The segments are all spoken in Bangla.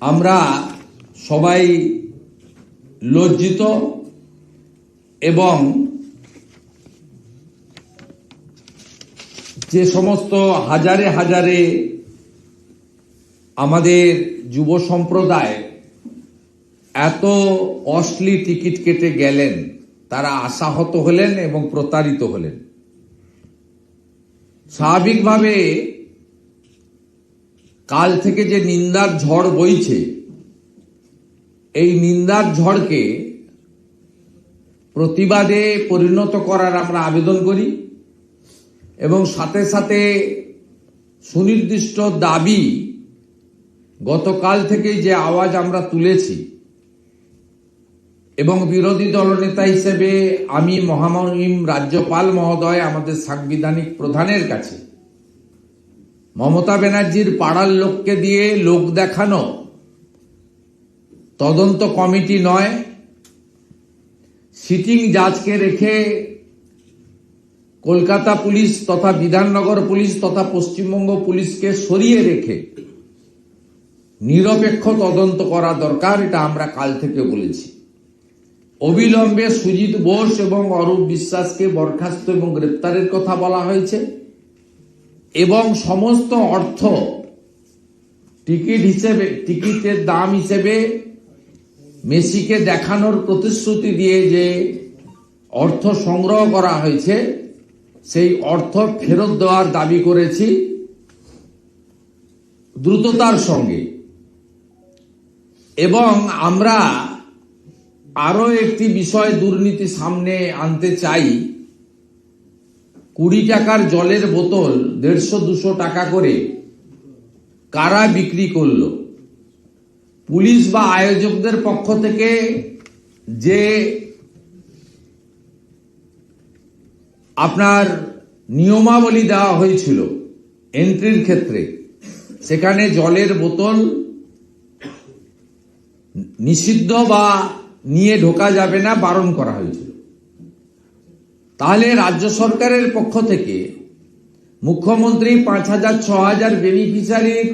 আমরা সবাই লজ্জিত এবং যে সমস্ত হাজারে হাজারে আমাদের যুব সম্প্রদায় এত কস্টলি টিকিট কেটে গেলেন, তারা আশাহত হলেন এবং প্রতারিত হলেন। স্বাভাবিকভাবে কাল থেকে যে নিন্দার ঝড় বইছে, এই নিন্দার ঝড়কে প্রতিবাদে পরিণত করার আমরা আবেদন করি এবং সাথে সাথে সুনির্দিষ্ট দাবি গতকাল থেকে যে আওয়াজ আমরা তুলেছি এবং বিরোধী দলনেতা হিসেবে আমি মহামহিম রাজ্যপাল মহোদয় আমাদের সাংবিধানিক প্রধানের কাছে মমতা ব্যানার্জির পাড়ার লোককে দিয়ে লোক দেখানো তদন্ত কমিটি নয়, সিটিং জাজকে রেখে কলকাতা পুলিশ তথা বিধাননগর পুলিশ তথা পশ্চিমবঙ্গ পুলিশকে সরিয়ে রেখে নিরপেক্ষ তদন্ত করা দরকার। এটা আমরা কাল থেকে বলেছি। অবিলম্বে সুজিত বোস এবং অরূপ বিশ্বাসকে বরখাস্ত এবং গ্রেপ্তারের কথা বলা হয়েছে এবং সমস্ত অর্থ টিকিটের দাম হিসেবে মেসিকে দেখানোর প্রতিশ্রুতি দিয়ে যে অর্থ সংগ্রহ করা হয়েছে সেই অর্থ ফেরত দেওয়ার দাবি করেছি দ্রুততার সঙ্গে। এবং আমরা আরো একটি বিষয় দুর্নীতি সামনে আনতে চাই। 20 টাকার জলের বোতল 150-200 টাকা করে কারা বিক্রি করলো? পুলিশ বা আয়োজকদের পক্ষ থেকে যে আপনার নিয়মাবলী দেওয়া হয়েছিল এন্ট্রির ক্ষেত্রে, সেখানে জলের বোতল নিষিদ্ধ বা নিয়ে ঢোকা যাবে না, বারণ করা হয়েছিল। তাহলে রাজ্য সরকারের পক্ষ থেকে মুখ্যমন্ত্রী 5,000-6,000 বেনিফিশিয়ারির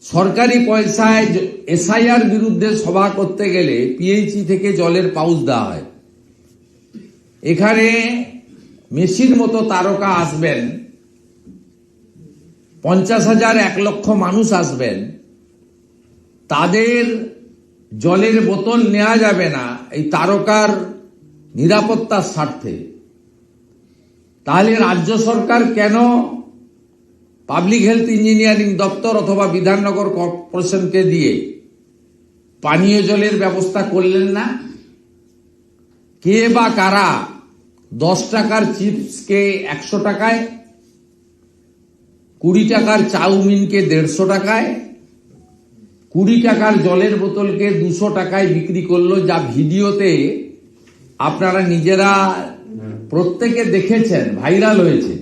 সরকারি পয়সায় এসআইআর বিরুদ্ধে সভা করতে গেলে পিএইচই থেকে জলের পাউচ দেওয়া হয়। এখানে মেসির মতো তারকা আসবেন, 50,000-1 লক্ষ মানুষ আসবেন, তাদের জলের বোতল নেওয়া যাবে না এই তারকার নিরাপত্তার স্বার্থে। তাহলে রাজ্য সরকার কেন পাবলিক হেলথ ইঞ্জিনিয়ারিং দপ্তর অথবা বিধাননগর কর্পোরেশনকে দিয়ে পানীয় জলের ব্যবস্থা করলেন না? কে বা কারা 10 টাকার চিপসকে 100 টাকায়, 20 টাকার চাউমিনকে 150 টাকায়, 20 টাকার জলের বোতলকে 200 টাকায় বিক্রি করলো, যা ভিডিওতে আপনারা নিজেরা প্রত্যেকে দেখেছেন, ভাইরাল হয়েছে।